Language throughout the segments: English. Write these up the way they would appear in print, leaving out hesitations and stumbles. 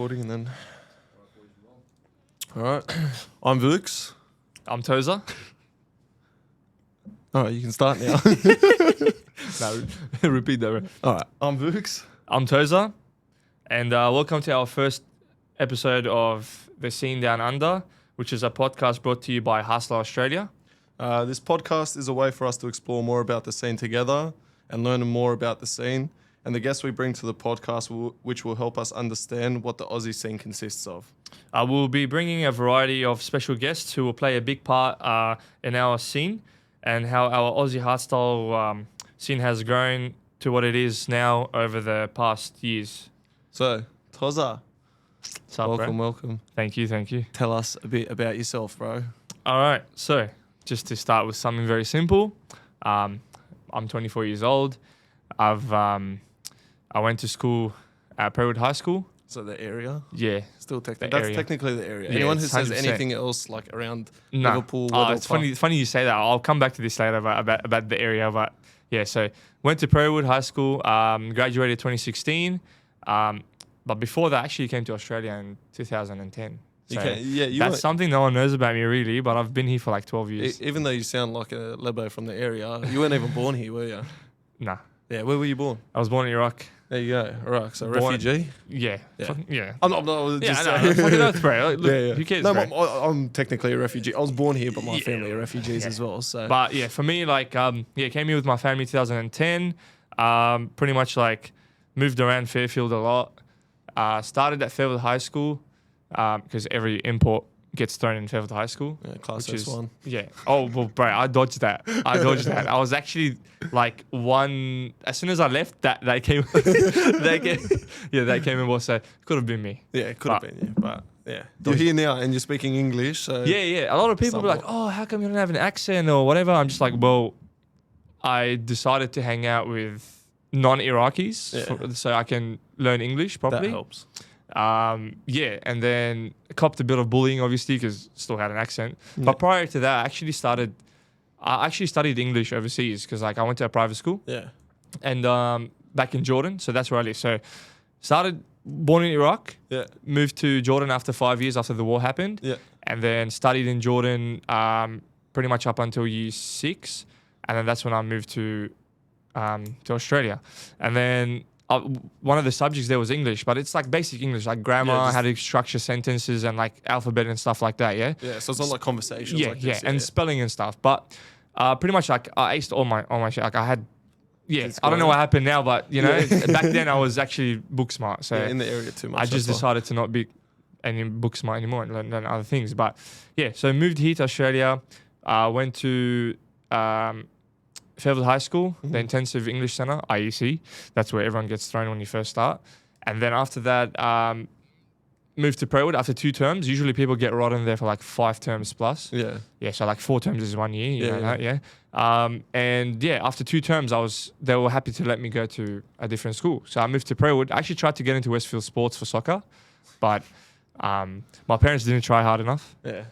Recording and then. All right, I'm VUKZ. I'm TOZA. All right, you can start now. No, repeat that. All right, I'm VUKZ. I'm TOZA, and welcome to our first episode of The Scene Down Under, which is a podcast brought to you by Hardstyle Australia. This podcast is a way for us to explore more about the scene together and learn more about the scene and the guests we bring to the podcast, which will help us understand what the Aussie scene consists of. We'll be bringing a variety of special guests who will play a big part in our scene and how our Aussie hardstyle scene has grown to what it is now over the past years. So, TOZA, welcome. Thank you. Tell us a bit about yourself, bro. All right, so just to start with something very simple, I'm 24 years old. I went to school at Prewood High School. So the area? Yeah. Still technically. That's technically the area. Yeah, Anyone who says 100%. anything else like around Liverpool, it's funny you say that. I'll come back to this later about the area. But yeah, so went to Prewood High School, graduated 2016. But before that, I actually came to Australia in 2010. So that's something no one knows about me really, but I've been here for like 12 years. Even though you sound like a Lebo from the area, you weren't even born here, were you? Nah. Yeah, where were you born? I was born in Iraq. There you go. Iraq, so refugee? Yeah. Yeah. I'm not just saying. Fucking oath, bro. Look, who cares, no, bro? I'm technically a refugee. I was born here, but my family are refugees as well. So, but yeah, for me, like, came here with my family in 2010. Pretty much like moved around Fairfield a lot. Started at Fairfield High School because every import gets thrown in Fairfield High School. Yeah, class S1. Yeah. Oh, well, bro, I dodged that. I was actually like one, as soon as I left, that came, that came in. Well, so it could have been me. Yeah, it could have been, yeah. But yeah, you're here now and you're speaking English. So yeah. A lot of people be like, oh, how come you don't have an accent or whatever? I'm just like, well, I decided to hang out with non-Iraqis so I can learn English properly. That helps. And then copped a bit of bullying, obviously, because still had an accent. Yeah. But prior to that, I actually studied English overseas because like I went to a private school. Yeah. And back in Jordan, so that's where I live. So born in Iraq. Yeah. Moved to Jordan after 5 years after the war happened. Yeah. And then studied in Jordan pretty much up until year 6, and then that's when I moved to Australia, and then. One of the subjects there was English, but it's like basic English, like grammar, how to structure sentences and like alphabet and stuff like that, yeah? Yeah, so it's not like conversations like this. And spelling and stuff. But pretty much like I aced all my shit. Like I had, I don't know what happened now, but you know, back then I was actually book smart. So in the area too much. I just decided to not be any book smart anymore and learn other things. But yeah, so moved here to Australia, went to... Fairfield High School, the Intensive English Centre, IEC. That's where everyone gets thrown when you first start. And then after that, moved to Prewood after 2 terms. Usually people get rotten there for like 5 terms plus. Yeah. Yeah, so like 4 terms is 1 year. You know that, and after 2 terms, they were happy to let me go to a different school. So I moved to Prewood. I actually tried to get into Westfield Sports for soccer, but my parents didn't try hard enough. Yeah.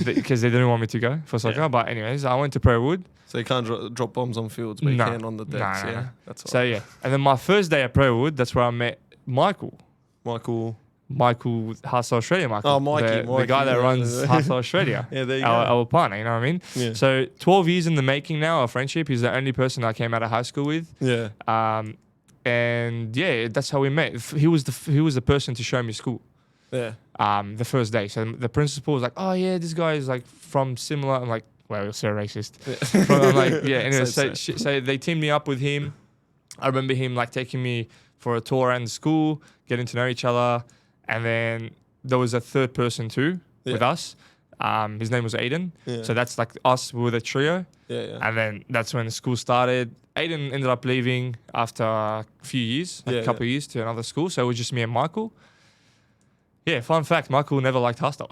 Because they didn't want me to go for soccer. Yeah. But anyways, I went to Prewood. So you can't drop bombs on fields, but you can on the decks. No. That's all. So yeah, and then my first day at Prewood, that's where I met Michael, Hardstyle Australia. Oh, Mikey, the guy that runs Hardstyle Australia. Yeah, there you our partner. You know what I mean? Yeah. So 12 years in the making now, our friendship. He's the only person I came out of high school with. Yeah. And that's how we met. He was the person to show me school. Yeah. The first day. So the principal was like, "Oh yeah, this guy is like from similar." I'm like, "Well, you're so racist." Yeah. I'm like, "Yeah." Anyway, so they teamed me up with him. I remember him like taking me for a tour around the school, getting to know each other, and then there was a third person too with us. His name was Aiden. Yeah. So that's like us. We were the trio. Yeah. And then that's when the school started. Aiden ended up leaving after a few years, a couple of years to another school. So it was just me and Michael. Yeah, fun fact, Michael never liked hardstyle.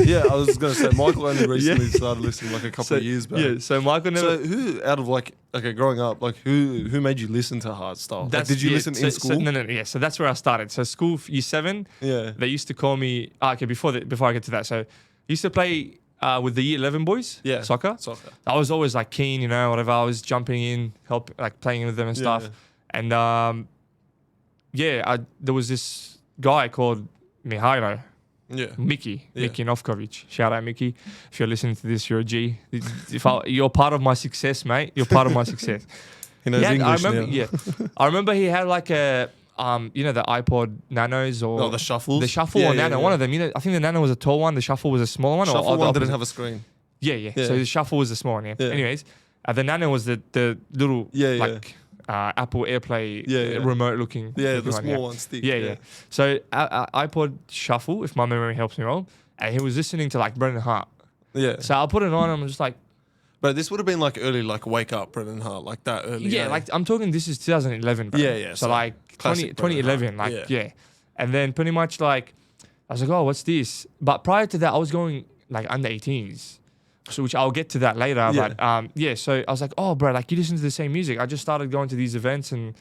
Yeah, I was going to say, Michael only recently started listening like a couple of years back. Yeah, so Michael never... So who, out of like, okay, growing up, like who made you listen to hardstyle? Like, did you listen in school? No, so that's where I started. So school, year 7, they used to call me... before I get to that, so I used to play with the year 11 boys, soccer. I was always like keen, you know, whatever. I was jumping in, playing with them and stuff. And there was this guy called Mihailo. Yeah. Mickey Novkovic. Shout out, Mickey. If you're listening to this, you're a G. You're part of my success, mate. You're part of my success. He knows English I remember, now. Yeah, I remember he had like a the iPod Nanos or the Shuffles. The Shuffle or Nano, one of them. I think the Nano was a tall one. The Shuffle was a small one. Shuffle one didn't have a screen. Yeah. So the Shuffle was the small one. Yeah. Anyways, the Nano was the little Apple AirPlay remote looking. Yeah, the one, small one stick. Yeah. So iPod Shuffle, if my memory helps me well, and he was listening to like Brendan Hart. Yeah. So I put it on and I'm just like. But this would have been like early, like Wake Up, Brendan Hart, like that early. Yeah, like I'm talking, this is 2011, bro. Yeah. So like 2011, like, yeah. And then pretty much like, I was like, oh, what's this? But prior to that, I was going like under 18s. So which I'll get to that later. Yeah. But so I was like, oh, bro, like you listen to the same music. I just started going to these events and,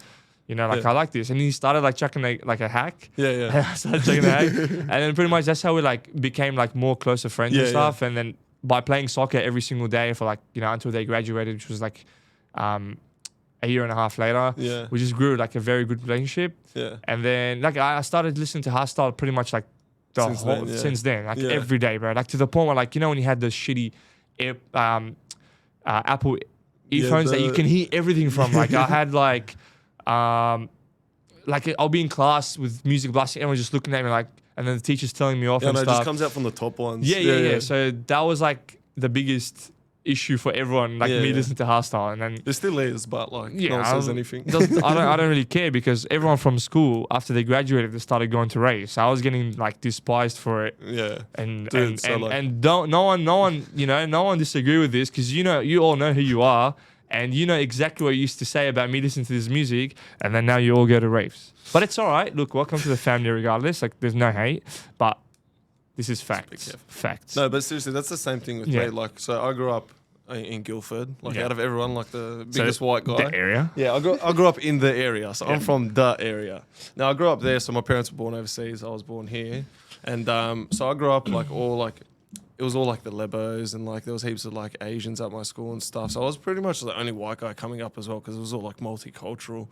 I like this. And he started like chucking a hack. Yeah. I started chucking a hack. And then pretty much that's how we like became like more closer friends and stuff. And then by playing soccer every single day for like, until they graduated, which was like a year and a half later, we just grew like a very good relationship. Yeah. And then like I started listening to Hardstyle pretty much like since then, like every day, bro. Like to the point where like, when you had the shitty Apple earphones that you can hear everything from. Like I had like I'll be in class with music blasting, everyone's just looking at me like, and then the teacher's telling me off and stuff. It just comes out from the top ones. Yeah. So that was like the biggest issue for everyone, like me listening to Hardstyle, and then it still is, but like no one says anything. I don't really care because everyone from school after they graduated they started going to raves. So I was getting like despised for it. Yeah. And no one disagree with this because you all know who you are and you know exactly what you used to say about me listening to this music, and then now you all go to raves. But it's all right. Look, welcome to the family regardless. Like there's no hate, but this is facts. Facts. No, but seriously, that's the same thing with me. Like, so I grew up in Guildford, like out of everyone, like the biggest white guy. The area? Yeah, I grew up in the area. So I'm from the area. Now, I grew up there, so my parents were born overseas. I was born here. And so I grew up like it was all like the Lebos and like there was heaps of like Asians at my school and stuff. So I was pretty much the only white guy coming up as well because it was all like multicultural.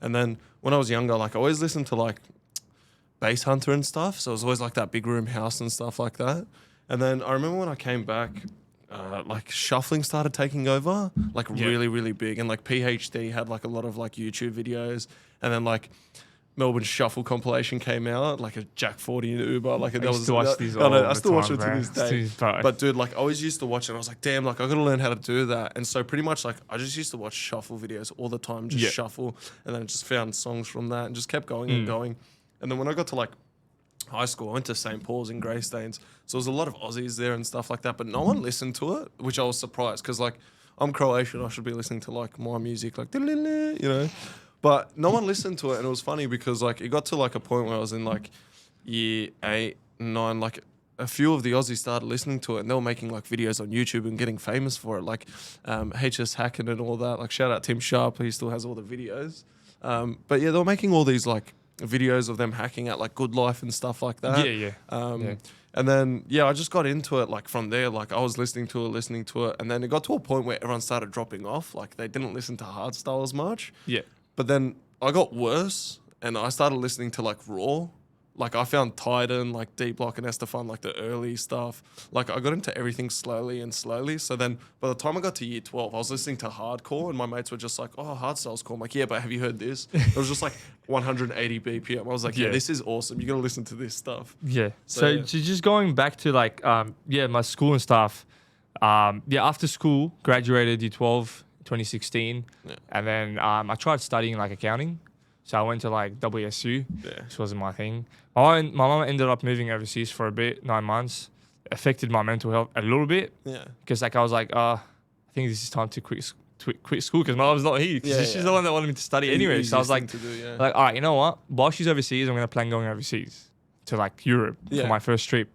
And then when I was younger, like I always listened to like Bass Hunter and stuff. So it was always like that big room house and stuff like that. And then I remember when I came back, like shuffling started taking over, like really, really big. And like PhD had like a lot of like YouTube videos. And then like Melbourne Shuffle compilation came out, like a Jack 40 in Uber. Like that was. I still watch it to this day. But dude, like I always used to watch it and I was like, damn, like I gotta learn how to do that. And so pretty much like I just used to watch shuffle videos all the time, just shuffle. And then just found songs from that and just kept going and going. And then when I got to like high school, I went to St. Paul's in Greystanes. So there was a lot of Aussies there and stuff like that, but no one listened to it, which I was surprised because like I'm Croatian, I should be listening to like my music, like, but no one listened to it. And it was funny because like it got to like a point where I was in like year 8, 9, like a few of the Aussies started listening to it and they were making like videos on YouTube and getting famous for it, like HS Hacken and all that. Like shout out Tim Sharp, he still has all the videos. But yeah, they were making all these like videos of them hacking at like Good Life and stuff like that. And then I just got into it like from there. Like I was listening to it, and then it got to a point where everyone started dropping off. Like they didn't listen to hardstyle as much. Yeah. But then I got worse, and I started listening to like Raw. Like I found Titan, like D Block and Estefan, like the early stuff. Like I got into everything slowly. So then by the time I got to year 12, I was listening to hardcore and my mates were just like, oh, hardstyle's cool. I'm like, yeah, but have you heard this? It was just like 180 BPM. I was like, yeah, this is awesome. You got to listen to this stuff. Yeah. So just going back to like, my school and stuff. After school, graduated year 12, 2016. Yeah. And then I tried studying like accounting. So I went to like WSU, which wasn't my thing. My mom ended up moving overseas for a bit, 9 months. Affected my mental health a little bit. Yeah. Because like I was like, I think this is time to quit school because my mom's not here. She's the one that wanted me to study anyway. So I was like, all right, you know what? While she's overseas, I'm going to plan going overseas to like Europe for my first trip.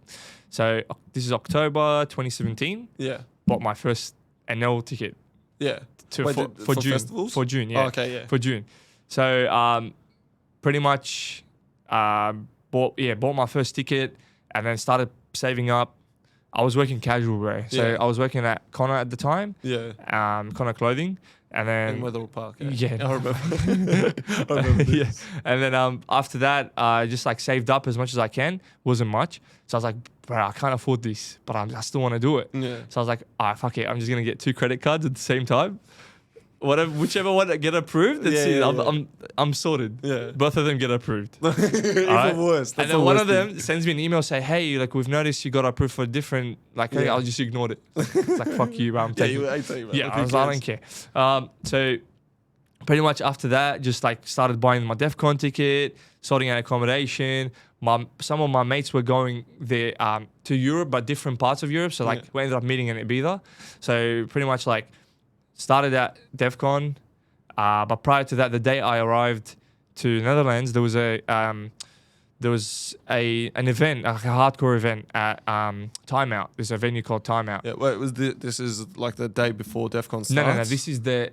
So this is October 2017. Yeah. Bought my first NL ticket. Yeah. For June. Festivals? For June, yeah. Oh, okay, yeah. For June. So pretty much bought my first ticket and then started saving up. I was working casual, bro. So Yeah. I was working at Connor at the time. Yeah. Connor Clothing, and then In Wetherill Park. yeah, I remember. I remember this. yeah. And then after that, I just like saved up as much as I can. Wasn't much, so I was like, bro, I can't afford this, but I still want to do it. Yeah. So I was like, all right, fuck it. I'm just gonna get 2 credit cards at the same time. Whatever, whichever one that get approved, that's it. I'm sorted. Yeah. Both of them get approved. Even Alright. worse. And then one of them sends me an email say, hey, like we've noticed you got approved for a different, like, hey, Yeah. I'll just ignored it. It's like, fuck you, bro. I'm Yeah, taking you it. were 18, man. Yeah, Like, I who was like, I cares? don't care. So pretty much after that, just like started buying my Defqon ticket, sorting out accommodation. Some of my mates were going there to Europe, but different parts of Europe. So like we ended up meeting in Ibiza. So pretty much like started at Defqon. But prior to that, the day I arrived to Netherlands, there was an event, like a hardcore event at Timeout. There's a venue called Timeout. Yeah, wait, this is like the day before Defqon starts? No. This is the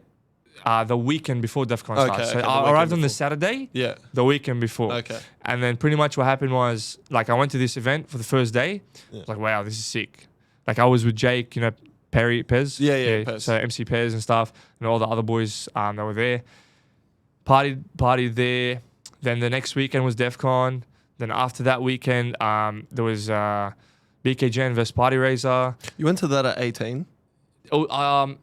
weekend before Defqon starts. Okay, So the I weekend arrived on the before. Saturday. Yeah. The weekend before. Okay. And then pretty much what happened was, like, I went to this event for the first day. Yeah. I was like, wow, this is sick. Like, I was with Jake, you know, Pez. Yeah, Pez. So MC Pez and stuff, and all the other boys that were there. Partied there. Then the next weekend was Defqon. Then after that weekend, there was BKJ versus Party Razor. You went to that at 18? Oh, I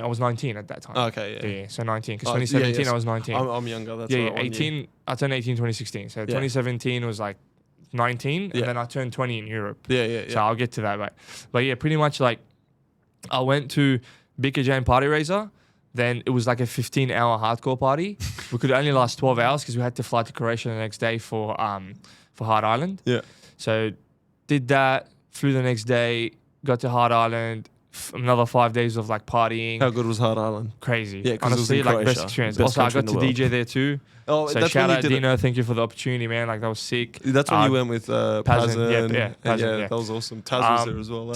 was 19 at that time. Okay, Yeah, so 19, because Oh, 2017 yeah, I was 19. I'm younger. That's yeah, right, 1 year. 18. I turned 18 2016. So 2017 was like 19, and then I turned 20 in Europe. Yeah. So I'll get to that, but yeah, pretty much like I went to BKJ and Party Razor. Then it was like a 15-hour hardcore party. We could only last 12 hours because we had to fly to Croatia the next day for Hard Island. Yeah. So did that, flew the next day, got to Hard Island. Another 5 days of like partying. How good was Hard Island? Crazy. Yeah, 'cause it was honestly, in like Croatia. best experience. Best Also, I country got in to the DJ there too. Oh, So that's shout when you out did it. Dino, thank you for the opportunity, man. Like that was sick. That's when you went with Pazin. Pazin, yeah, and Pazin, yeah. that was awesome. Taz was there as well.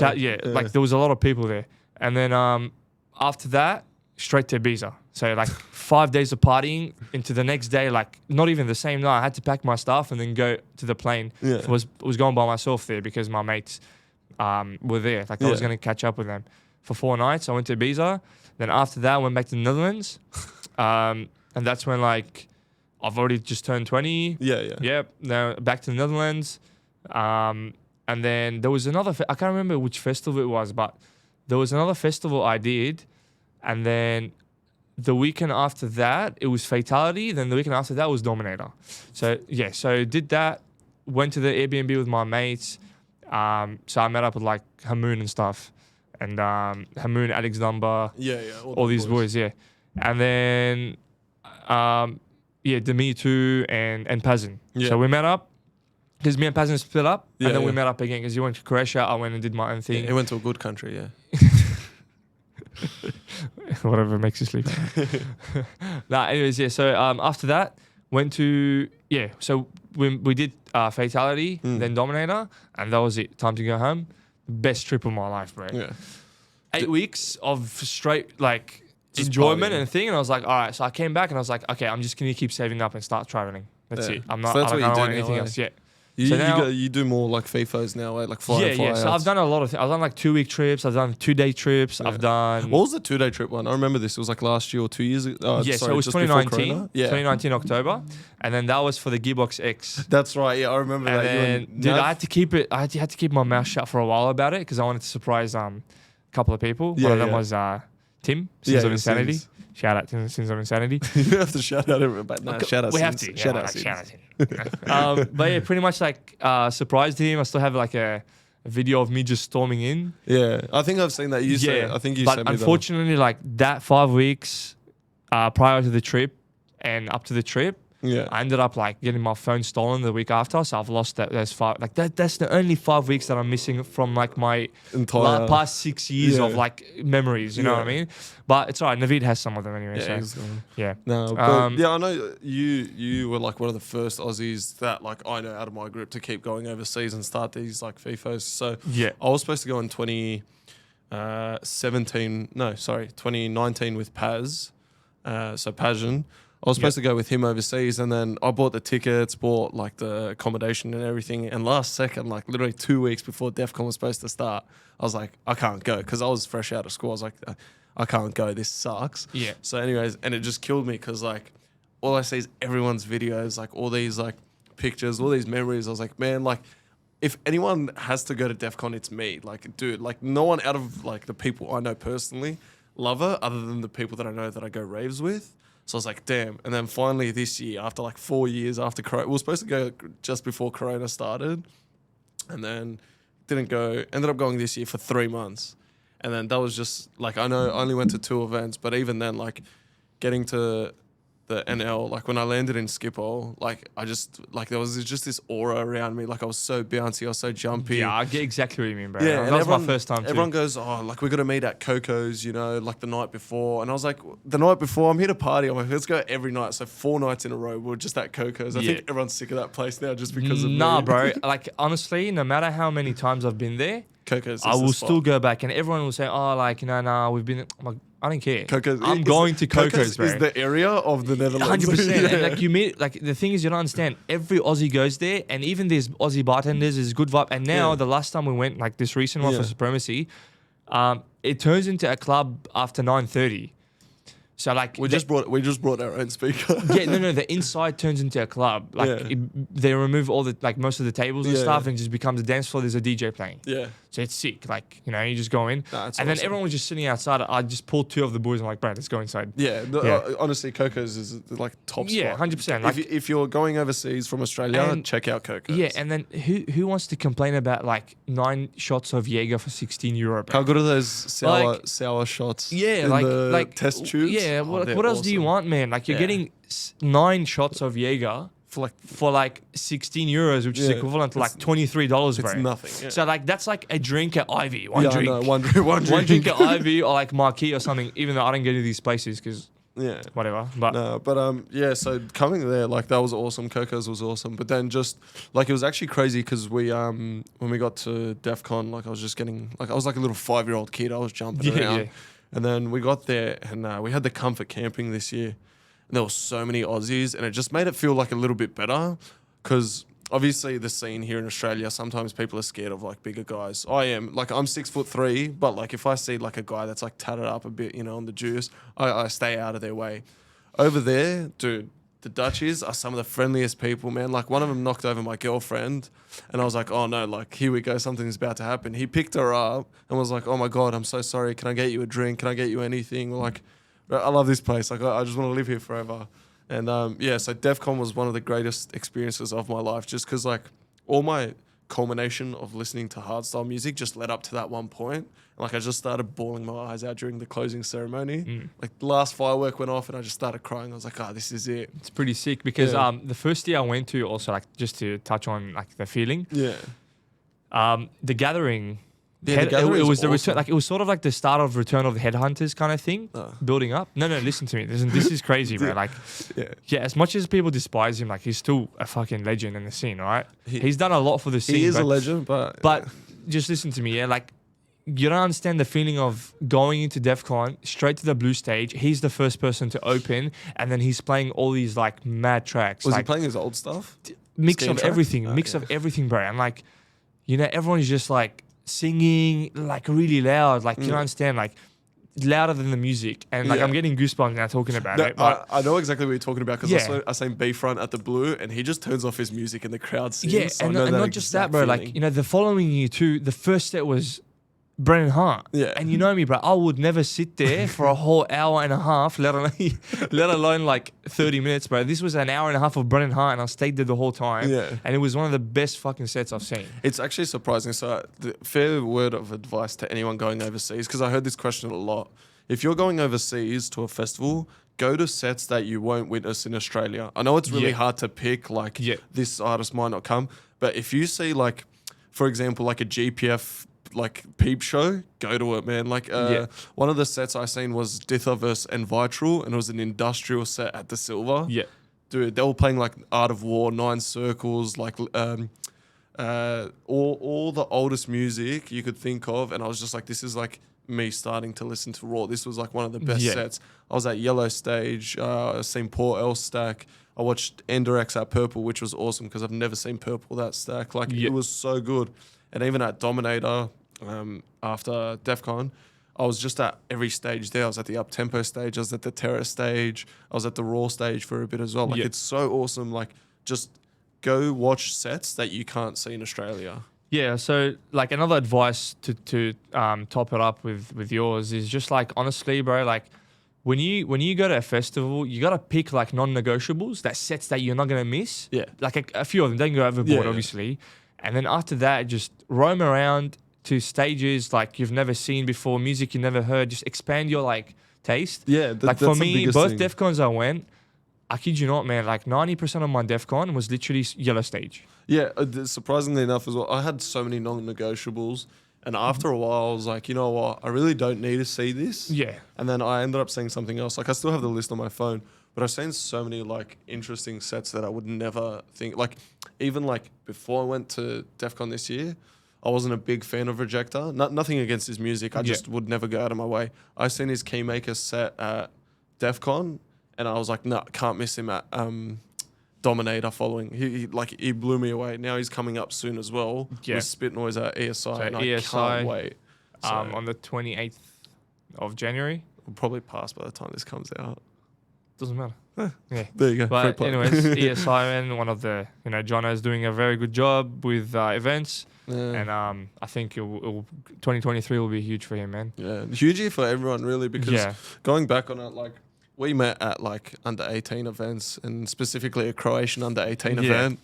Like there was a lot of people there. And then after that, straight to Ibiza. So like 5 days of partying into the next day, like not even the same night. I had to pack my stuff and then go to the plane. Yeah. Was going by myself there because my mates were there. Like I was going to catch up with them. For 4 nights, I went to Ibiza. Then after that, I went back to the Netherlands. And that's when like I've already just turned 20. Yeah. Yep. Now back to the Netherlands. And then there was another, I can't remember which festival it was, but there was another festival I did. And then the weekend after that, it was Fatality. Then the weekend after that was Dominator. So yeah, so did that. Went to the Airbnb with my mates. So I met up with like Hamoon and stuff. And Hamoon, Alex Dunbar. Yeah. All these boys, yeah. And then, Demi too and Pazin. Yeah. So we met up because me and Pazin split up, Yeah, and then we yeah. met up again because you went to Croatia. I went and did my own thing. He went to a good country, yeah. Whatever makes you sleep. Anyways, yeah. So after that, went to So we did Fatality, then Dominator, and that was it. Time to go home. Best trip of my life, bro. Yeah. 8 weeks of straight like Just enjoyment partying. and thing, and I was like, all right. So I came back and I was like, okay, I'm just gonna keep saving up and start traveling. That's Yeah. it. I'm So not. that's I what don't you do want now, anything eh? else yet. You, So you, now- you do more like FIFOs now, like fly in, fly Yeah. out. So I've done a lot of things. I've done like 2-week trips. I've done 2-day trips. I've done. What was the 2-day trip one? I remember this. It was like last year or 2 years ago. So it was just before 2019. Corona. Yeah. 2019 October, and then that was for the Gearbox X. That's right. Yeah, I remember And that. then, dude, I had to keep it. I had to keep my mouth shut for a while about it because I wanted to surprise a couple of people. Yeah, One of them yeah. was Tim, Sins of Insanity. Sins. Shout out to Sins of Insanity. You have to shout out everybody. No, shout out. We have Sins. to. Shout Yeah, out. shout Sins. out him. But yeah, pretty much like surprised him. I still have like a video of me just storming in. Yeah, I think I've seen that. I think you but sent me that. unfortunately, like that 5 weeks prior to the trip and up to the trip, Yeah. I ended up like getting my phone stolen the week after, so I've lost those 5. Like that's the only 5 weeks that I'm missing from like my Entire. past 6 years Yeah. of like memories. You know what I mean? But it's alright. Naveed has some of them anyway. Yeah, so he's- yeah. No, but Um, yeah, I know you were like one of the first Aussies that like I know out of my group to keep going overseas and start these like FIFOs. So Yeah. I was supposed to go in 2019 with Paz. So Pazin. I was supposed to go with him overseas, and then I bought the tickets, bought like the accommodation and everything. And last second, like literally 2 weeks before Defqon was supposed to start, I was like, I can't go because I was fresh out of school. I was like, I can't go. This sucks. Yeah. So, anyways, and it just killed me because like all I see is everyone's videos, like all these like pictures, all these memories. I was like, man, like if anyone has to go to Defqon, it's me. Like, dude, like no one out of like the people I know personally love it, other than the people that I know that I go raves with. So I was like, damn. And then finally this year, after like 4 years after Corona, we were supposed to go just before Corona started. And then didn't go, ended up going this year for 3 months. And then that was just like, I know I only went to 2 events, but even then, like getting to the NL, like when I landed in Schiphol, like I just, like there was just this aura around me. Like I was so bouncy, I was so jumpy. Yeah, I get exactly what you mean, bro. Yeah, That was my first time too. Everyone goes, oh, like we're going to meet at Coco's, you know, like the night before. And I was like, the night before, I'm here to party. I'm like, let's go every night. So 4 nights in a row, we're just at Coco's. I think everyone's sick of that place now just because of Nah, me. bro. Like honestly, no matter how many times I've been there, Coco's I will still go back, and everyone will say, "Oh, like nah, we've been." I'm like, I don't care. Coco's, I'm going to Coco's, bro. Is the area of the Netherlands. 100%. And like you meet, like the thing is, you don't understand. Every Aussie goes there, and even there's Aussie bartenders. There's good vibe. And now the last time we went, like this recent one for Supremacy, it turns into a club after 9:30. So like we just brought our own speaker. no. The inside turns into a club. Like they remove all the like most of the tables and stuff, and it just becomes a dance floor. There's a DJ playing. Yeah. So it's sick. Like you just go in, Nah, and awesome. then everyone was just sitting outside. I just pulled 2 of the boys. I'm like, bro, let's go inside. Yeah. Honestly, Coco's is like top spot. Yeah, 100%. Like if you're going overseas from Australia, check out Coco's. Yeah, and then who wants to complain about like 9 shots of Jaeger for €16, bro? How good are those sour shots? Yeah, in like the test tubes. Yeah, what else do you want, man? Like you're getting 9 shots of Jaeger for like €16, which is equivalent to like $23, bro. It's nothing. Yeah. So like that's like a drink at Ivy, one drink. No, one drink. One drink at Ivy or like Marquee or something. Even though I don't go to these places because whatever. But so coming there, like that was awesome. Coco's was awesome, but then just like it was actually crazy because we when we got to Defqon, like I was just getting like I was like a little 5-year-old kid. I was jumping around, and then we got there and we had the comfort camping this year. And there were so many Aussies, and it just made it feel like a little bit better because obviously the scene here in Australia, sometimes people are scared of like bigger guys. I am. Like I'm 6'3", but like if I see like a guy that's like tatted up a bit, you know, on the juice, I stay out of their way. Over there, dude, the Dutchies are some of the friendliest people, man. Like one of them knocked over my girlfriend and I was like, oh no, like here we go, something's about to happen. He picked her up and was like, oh my God, I'm so sorry. Can I get you a drink? Can I get you anything? Like, I love this place. Like I just want to live here forever. And so Defqon was one of the greatest experiences of my life just because like all my culmination of listening to hardstyle music just led up to that one point. And, like I just started bawling my eyes out during the closing ceremony. Like the last firework went off and I just started crying. I was like, this is it. it's pretty sick because the first year I went to also like just to touch on like the feeling. Yeah. The gathering. Yeah, the gathering it was was the return, awesome. like it was sort of like the start of Return of the Headhunters kind of thing, building up. No, listen to me. This is crazy, bro. Like, yeah, as much as people despise him, like he's still a fucking legend in the scene, right? He's done a lot for the scene. He is a legend, but just listen to me, yeah. Like, you don't understand the feeling of going into Defqon straight to the blue stage. He's the first person to open, and then he's playing all these like mad tracks. Was like, he playing his old stuff? Mix Scheme of track? everything, of everything, bro. And like, everyone's just like singing like really loud, like you don't understand, like louder than the music, and like I'm getting goosebumps now talking about it. But I know exactly what you're talking about because I seen B-Front at the Blue, and he just turns off his music and the crowd sings. yeah, so and I know not just that, bro. feeling. Like the following year too, the first set was Brennan Hart. Yeah. And you know me, bro. I would never sit there for a whole hour and a half, let alone like 30 minutes, bro. This was an hour and a half of Brennan Hart, and I stayed there the whole time. Yeah. And it was one of the best fucking sets I've seen. It's actually surprising. So, the fair word of advice to anyone going overseas, because I heard this question a lot. If you're going overseas to a festival, go to sets that you won't witness in Australia. I know it's really hard to pick, like this artist might not come, but if you see like, for example, like a GPF like peep show, go to it, man. Like one of the sets I seen was TOZA VUKZ and Vitral, and it was an industrial set at the Silver. Yeah. Dude, they were playing like Art of War, 9 Circles, like all the oldest music you could think of, and I was just like, this is like me starting to listen to Raw. This was like one of the best Yeah. sets. I was at Yellow Stage, seen Paul L stack. I watched Enderex at Purple, which was awesome because I've never seen Purple that stack. Like Yeah. it was so good. And even at Dominator, after Defqon, I was just at every stage there. I was at the up-tempo stage. I was at the Terror stage. I was at the Raw stage for a bit as well. Like, Yeah. it's so awesome. Like, just go watch sets that you can't see in Australia. Yeah, so like another advice to top it up with yours is just like, honestly, bro, like when you go to a festival, you gotta pick like non-negotiables, that sets that you're not gonna miss. Yeah. Like a few of them, don't go overboard, Yeah. obviously. And then after that, just roam around to stages like you've never seen before, music you never heard. Just expand your like taste. Yeah, Like for that's the me, biggest both thing. Defcons I went, I kid you not, man, like 90% of my Defcon was literally Yellow Stage. Yeah, surprisingly enough as well, I had so many non-negotiables. And after a while, I was like, you know what? I really don't need to see this. Yeah. And then I ended up seeing something else. Like, I still have the list on my phone, but I've seen so many, like, interesting sets that I would never think. Like, even, like, before I went to DEFCON this year, I wasn't a big fan of Rejecta. Nothing against his music. I just would never go out of my way. I seen his Keymaker set at DEFCON, and I was like, no, can't miss him at Dominator following. He blew me away. Now he's coming up soon as well with Spit Noise at ESI, and I can't wait. So, On the 28th of January. we'll probably pass by the time this comes out. Doesn't matter. Yeah. There you go. Free But plug. anyways, ESI, man, one of the, Jono is doing a very good job with events. Yeah. And I think 2023 will be huge for him, man. Yeah, huge year for everyone really, because going back on it, like we met at like under 18 events, and specifically a Croatian under 18 event,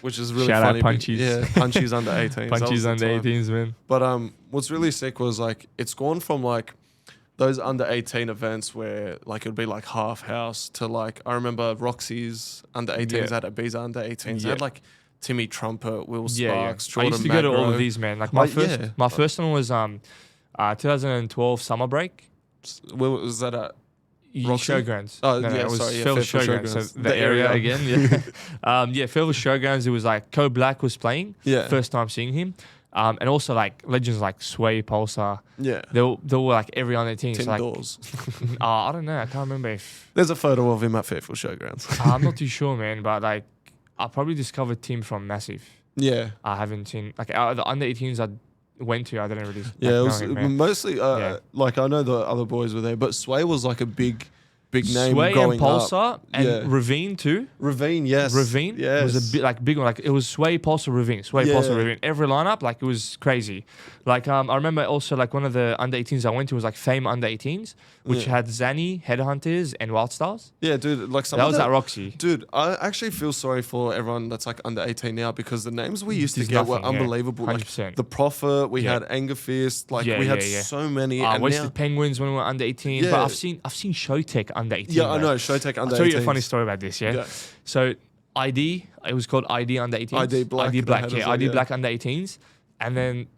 which is really Shout out funny. Punchies. Yeah, Punchies under 18. Punchies under 18s, man. But what's really sick was like it's gone from like those under 18 events where like it would be like half house to like I remember Roxy's under 18s at Ibiza under 18s. They had like Timmy Trumpet, Will Sparks, Jordan I used to go to all Magro. of these, man. Like my first one was 2012 summer break. Where was that at? Roxy? Showgrounds. Oh, No, yeah, it was sorry, Fairville Fairville Showgrounds. So Showgrounds. the area again, yeah. Fairville Showgrounds, it was like Co Black was playing. Yeah. First time seeing him. And also like legends like Sway, Pulsar. Yeah. They were like every other team. Tim So, like, Dawes. I don't know. I can't remember if... There's a photo of him at Fairfield Showgrounds. I'm not too sure, man. But like, I probably discovered Tim from Massive. Yeah. I haven't seen... Like the under 18s I went to, I didn't really Yeah, it know was him, man. mostly, like I know the other boys were there, but Sway was like a big name Sway growing and Pulsar up. and Ravine too. Ravine, yes. Ravine was a bit like big one. Like it was Sway, Pulsar, Ravine. Sway, Pulsar, Ravine. Every lineup, like it was crazy. Like I remember also like one of the under 18s I went to was like Fame under 18s, which had Zanny, Headhunters, and Wild Stars. Yeah, dude. Like some that of was at Roxy. Dude, I actually feel sorry for everyone that's like under 18 now, because the names we used to There's get were nothing, unbelievable. Like 100%. the Prophet, we had Anger Fist, like we had so many. And Wasted now, Penguins when we were under 18. But I've seen Showtech under 18. yeah, I know. Showtech under 18. I'll tell you a funny story about this, yeah? So ID, it was called ID under 18s. ID Black. ID Black, ID Black under 18s. And then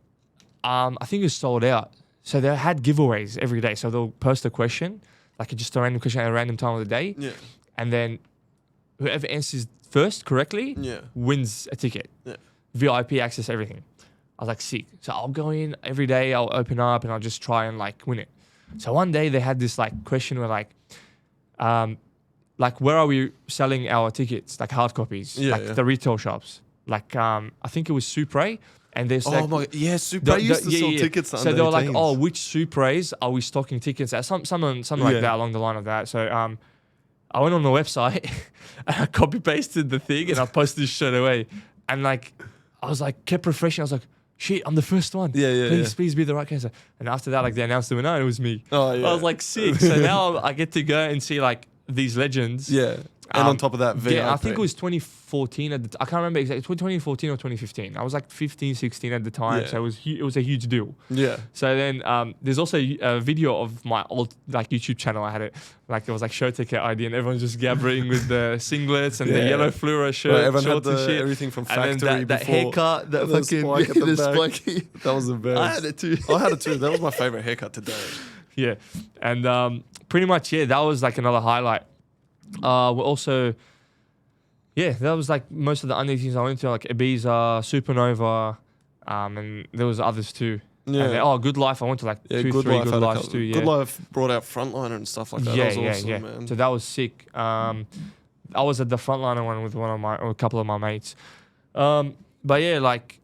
I think it was sold out. So they had giveaways every day. So they'll post a question, like just a random question at a random time of the day. Yeah. And then whoever answers first correctly wins a ticket. Yeah. VIP access, everything. I was like, sick. So I'll go in every day, I'll open up and I'll just try and like win it. So one day they had this like question where like where are we selling our tickets, like hard copies, the retail shops. Like I think it was Supre, and there's like, Supra used to sell tickets to so under they were like, 18s. oh, which Supres are we stocking tickets at? Something like that, along the line of that. So I went on the website and I copy pasted the thing and I posted this straight away. And like I was like kept refreshing. I was like, shit, I'm the first one. Please be the right answer. And after that, like they announced the winner and it was me. Oh yeah. I was like sick. So now I get to go and see like these legends. Yeah. And on top of that, VIP. Yeah, I think it was 2014 I can't remember exactly. 2014 or 2015. I was like 15, 16 at the time, so it was a huge deal. Yeah. So then there's also a video of my old like YouTube channel. I had it like it was like show ticket ID, and everyone's just gathering with the singlets and the yellow fluoro shirt. Well, everyone shorts had and shit. everything from And factory then that before. haircut, that The fucking spike at the the back. spiky. That was the best. I had it too. I had it too. That was my favorite haircut today. Yeah, and pretty much that was like another highlight. We're also. Yeah, that was like most of the under 18s I went to, like Ibiza, Supernova, and there was others too. Yeah. And then, Good Life, I went to like Yeah, 2, Good 3 Life Good had a Lives couple. too. Yeah. Good Life brought out Frontliner and stuff like that. Yeah, That was awesome, man. So that was sick. I was at the Frontliner one with a couple of my mates. But yeah, like,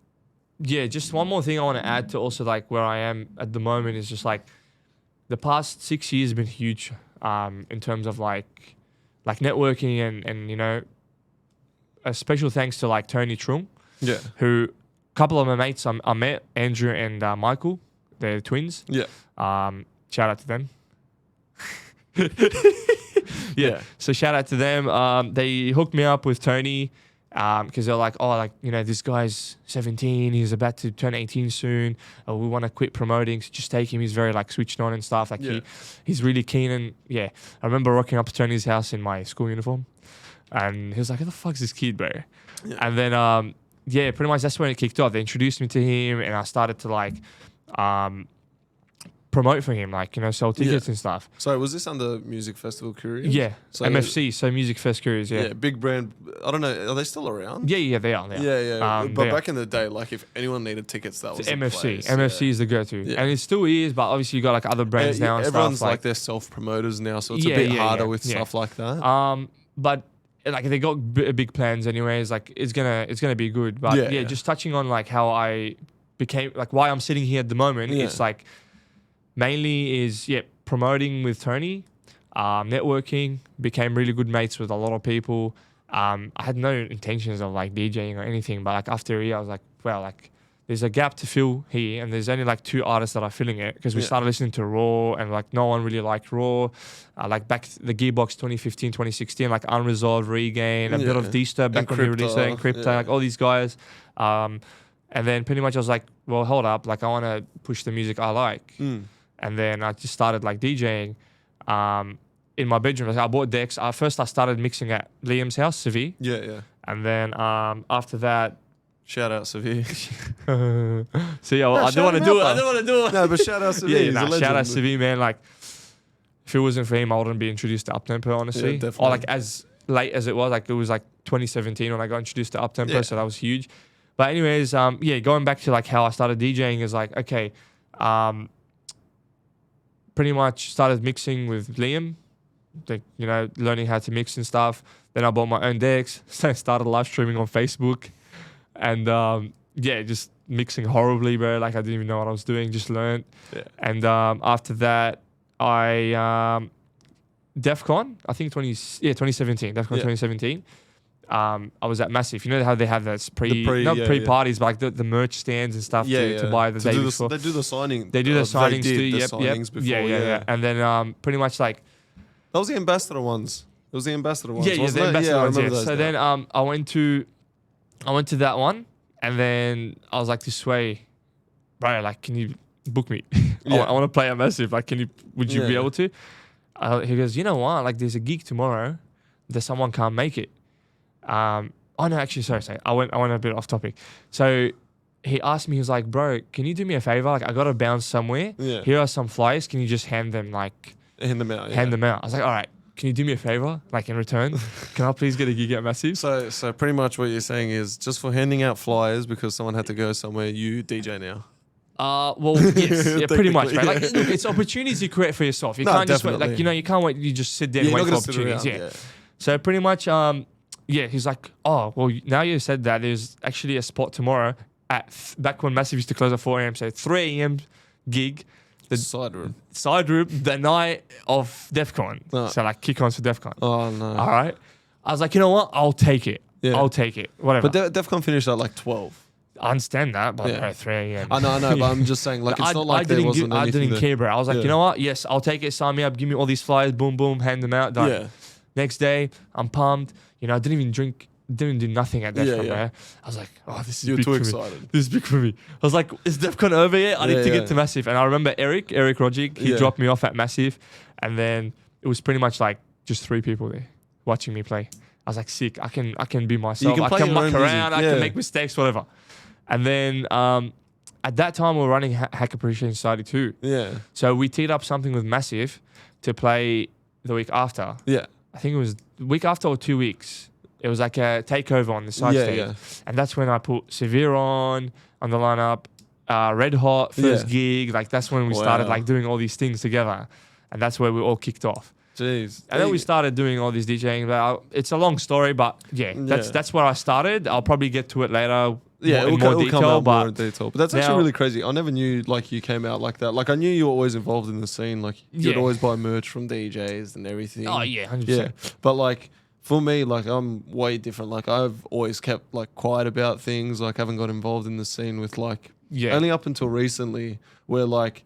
just one more thing I want to add to also like where I am at the moment is just like the past 6 years have been huge in terms of like networking and you know, a special thanks to like Tony Trung, who a couple of my mates I met, Andrew and Michael, they're twins. Yeah. Shout out to them. So shout out to them. They hooked me up with Tony because they're like, this guy's 17, he's about to turn 18 soon. We want to quit promoting, so just take him. He's very like switched on and stuff. Like he's really keen. And I remember rocking up to Tony's house in my school uniform, and he was like, "Who the fuck's this kid, bro?" Yeah. And then pretty much that's when it kicked off. They introduced me to him, and I started to like promote for him, like, you know, sell tickets and stuff. So was this under Music Festival Couriers? Yeah, so MFC, so Music Fest Couriers, Yeah, big brand. I don't know, are they still around? Yeah, they are. Yeah. But back in the day, like if anyone needed tickets, that was MFC. the place. MFC is the go-to. And it still is, but obviously you got like other brands now and everyone's stuff. like they're self-promoters now, so it's a bit harder with stuff like that. But like they got big plans anyways, like it's gonna be good. But just touching on like how I became, like why I'm sitting here at the moment, it's like mainly is promoting with Tony, networking, became really good mates with a lot of people. I had no intentions of like DJing or anything, but like after a year I was like, well, like there's a gap to fill here, and there's only like 2 artists that are filling it, because we started listening to Raw, and like no one really liked Raw. Like back the Gearbox 2015, 2016, like Unresolved, Regain, a bit of D-Sturb back when we released it, and Crypto, like all these guys. And then pretty much I was like, well, hold up, like I want to push the music I like. And then I just started like DJing in my bedroom. Like, I bought decks. First I started mixing at Liam's house, Seville. Yeah. And then after that, shout out Seville. so I don't want to do it. No, but shout out Seville. Shout out Seville, man. Like if it wasn't for him, I wouldn't be introduced to Uptempo, honestly. Yeah, definitely. Or like as late as it was, like it was like 2017 when I got introduced to Uptempo, so that was huge. But anyways, going back to like how I started DJing is like, okay, pretty much started mixing with Liam, like, you know, learning how to mix and stuff. Then I bought my own decks, started live streaming on Facebook, and just mixing horribly, bro. Like I didn't even know what I was doing, just learned. Yeah. And after that, I Defqon, I think 2017, Defqon 2017. I was at Massive. You know how they have those pre-parties, but like the merch stands and stuff to buy the day before. They do the signing. They do the signings too. The signings before. Yeah. And then pretty much like that was the ambassador ones. It was the ambassador ones. Yeah, the ambassador ones. Yeah. So then I went to that one, and then I was like to Sway, bro, like, can you book me? I want to play at Massive. Like, would you be able to? He goes, you know what? Like, there's a gig tomorrow that someone can't make it. No, actually, sorry. I went a bit off topic. So he asked me, he was like, bro, can you do me a favor? Like, I got to bounce somewhere. Yeah. Here are some flyers. Can you just hand them out? Hand them out. I was like, all right, can you do me a favor? Like, in return, can I please get a gig at Massive? So pretty much what you're saying is just for handing out flyers because someone had to go somewhere, you DJ now. Well, yes, pretty much, man. Like, look, it's opportunities you create for yourself. You can't just wait. Like, you know, you can't wait. You just sit there and wait for opportunities. So pretty much, he's like, oh, well, now you said that, there's actually a spot tomorrow back when Massive used to close at 4 a.m. So 3 a.m. gig. The side room, the night of Defqon. Oh. So like kick-ons for Defqon. Oh, no. All right. I was like, you know what? I'll take it. Yeah. I'll take it. Whatever. But Defqon finished at like 12. I understand that, but 3 a.m. I know, but I'm just saying, like, it's not like there wasn't anything. I didn't care, bro. I was like, you know what? Yes, I'll take it. Sign me up. Give me all these flyers. Boom, boom. Hand them out. Done. Yeah. Next day, I'm pumped. You know, I didn't even drink. Didn't do nothing at Defqon, bro. I was like, oh, this is big for me. You're too excited. This is big for me. I was like, is Defqon over yet? I need to get to Massive. And I remember Eric Rogic, he dropped me off at Massive. And then it was pretty much like just 3 people there watching me play. I was like, sick. I can be myself. I can muck around. I can make mistakes, whatever. And then at that time, we were running Hack Appreciation Society too. Yeah. So we teed up something with Massive to play the week after. Yeah. I think it was the week after or 2 weeks. It was like a takeover on the side stage. Yeah. And that's when I put Severe on the lineup, Red Hot first gig. Like that's when we started Wow. like doing all these things together, and that's where we all kicked off. Jeez. And then we started doing all this DJing. It's a long story, but that's where I started. I'll probably get to it later. Yeah, in more detail, more but in detail. But that's actually really crazy. I never knew like you came out like that. Like I knew you were always involved in the scene. Like you'd always buy merch from DJs and everything. Oh yeah, 100%. Yeah, but like for me, like I'm way different. Like I've always kept like quiet about things. Like haven't got involved in the scene with like only up until recently, where like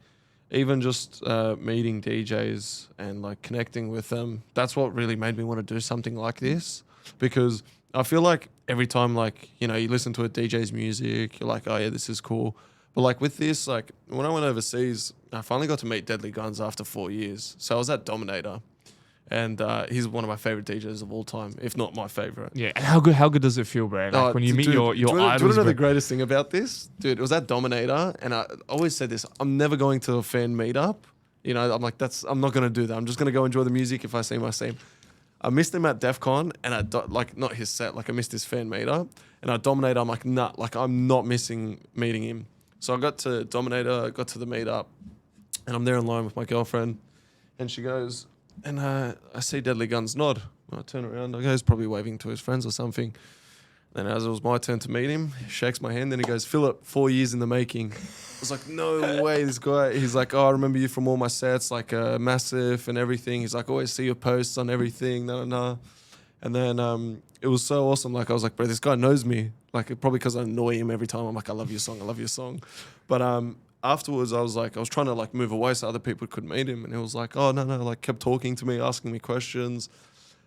even just meeting DJs and like connecting with them. That's what really made me want to do something like this, because I feel like every time like you listen to a DJ's music, you're like, oh yeah, this is cool. But like with this, like when I went overseas, I finally got to meet Deadly Guns after 4 years. So I was at Dominator. And he's one of my favorite DJs of all time, if not my favorite. Yeah, and how good does it feel, bro? Like when you meet your do you idols. want to know the greatest thing about this? Dude, it was at Dominator, and I always said this, I'm never going to a fan meetup. I'm like, I'm not going to do that. I'm just going to go enjoy the music if I see my scene. I missed him at Defqon, and like not his set, like I missed his fan meetup. And at Dominator, I'm like, nah, like I'm not missing meeting him. So I got to Dominator, got to the meetup, and I'm there in line with my girlfriend, and she goes... And I see Deadly Guns nod. I turn around. I go, he's probably waving to his friends or something. Then as it was my turn to meet him, he shakes my hand. Then he goes, Philip, 4 years in the making. I was like, no way, this guy. He's like, oh, I remember you from all my sets, like Massive and everything. He's like, always see your posts on everything. No. And then it was so awesome. Like I was like, bro, this guy knows me. Like probably because I annoy him every time. I'm like, I love your song. But afterwards, I was trying to like move away so other people could meet him, and he was like, oh no, like kept talking to me, asking me questions,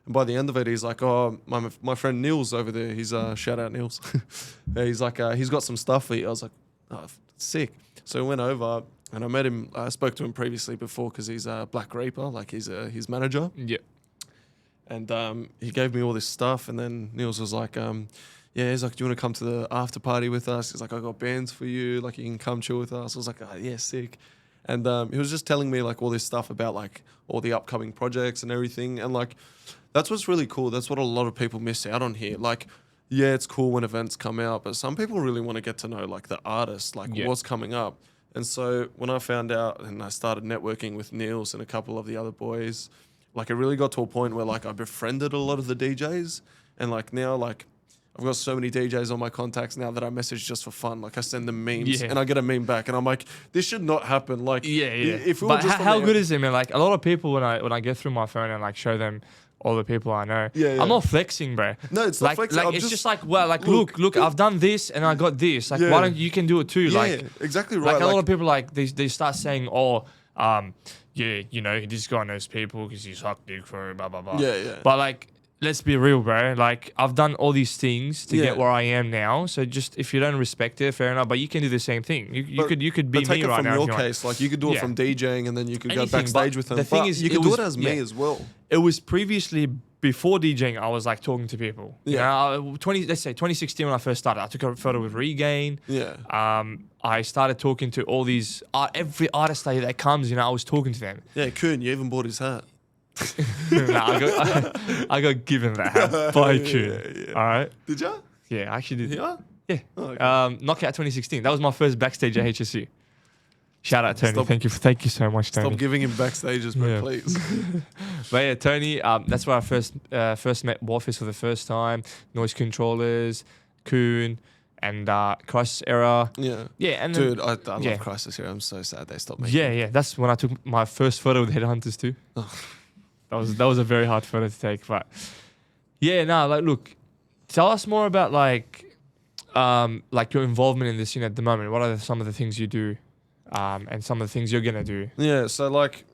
and by the end of it, he's like, oh my friend Niels over there, he's shout out Niels, he's like he's got some stuff for you. I was like, oh sick. So we went over and I met him. I spoke to him previously before because he's Black Reaper, like he's his manager. Yeah. And he gave me all this stuff, and then Niels was like, yeah, he's like, do you want to come to the after party with us? He's like, I got bands for you. Like, you can come chill with us. I was like, oh, yeah, sick. And he was just telling me like all this stuff about like all the upcoming projects and everything. And like, that's what's really cool. That's what a lot of people miss out on here. Like, yeah, it's cool when events come out, but some people really want to get to know like the artist, like what's coming up. And so when I found out and I started networking with Niels and a couple of the other boys, like it really got to a point where like I befriended a lot of the DJs. And like now, like, I've got so many DJs on my contacts now that I message just for fun. Like I send them memes and I get a meme back, and I'm like, this should not happen. Like, if we were just how good is it, man? Like a lot of people when I get through my phone and like show them all the people I know, I'm not flexing, bro. No, it's like, not flexing. Like it's just like, well, like look, I've done this and I got this. Like why don't you can do it too? Yeah, like exactly right. Like a lot of people like they start saying, oh, yeah, this guy knows people because he's sucked dick for blah blah blah. Yeah. But like, let's be real, bro. Like, I've done all these things to get where I am now. So just if you don't respect it, fair enough. But you can do the same thing. You could be me right now. But take it from your case. Like, you could do it from DJing, and then you could go backstage with them. The thing is, you could do it as me as well. It was previously before DJing. I was like talking to people. Yeah. Let's say 2016 when I first started. I took a photo with Regain. Yeah. I started talking to all these every artist that comes. I was talking to them. Yeah, Kuhn, you even bought his hat. I got given that hat by Kuhn. Yeah. All right. Did you? Yeah, I actually did. Yeah? Yeah. Oh, okay. Knockout 2016. That was my first backstage at HSU. Shout out Tony. Thank you so much, Tony. Stop giving him backstages, bro, please. But yeah, Tony, that's where I first met Warface for the first time. Noise Controllers, Kuhn, and Crisis Era. Yeah. Yeah, and dude, I love Crisis Era. I'm so sad they stopped making it. Yeah. That's when I took my first photo with Headhunters too. That was a very hard photo to take, but yeah, like look, tell us more about like your involvement in the scene at the moment. What are some of the things you do, and some of the things you're gonna do? Yeah, so like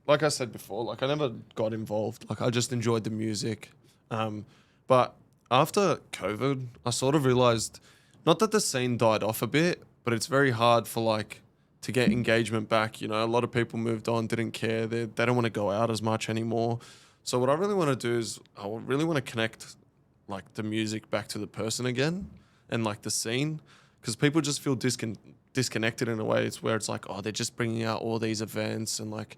I said before, like I never got involved. Like I just enjoyed the music, but after COVID, I sort of realized not that the scene died off a bit, but it's very hard for like to get engagement back. A lot of people moved on, didn't care. They don't want to go out as much anymore. So what I really want to do is I really want to connect like the music back to the person again and like the scene, because people just feel disconnected in a way. It's where it's like, oh, they're just bringing out all these events, and like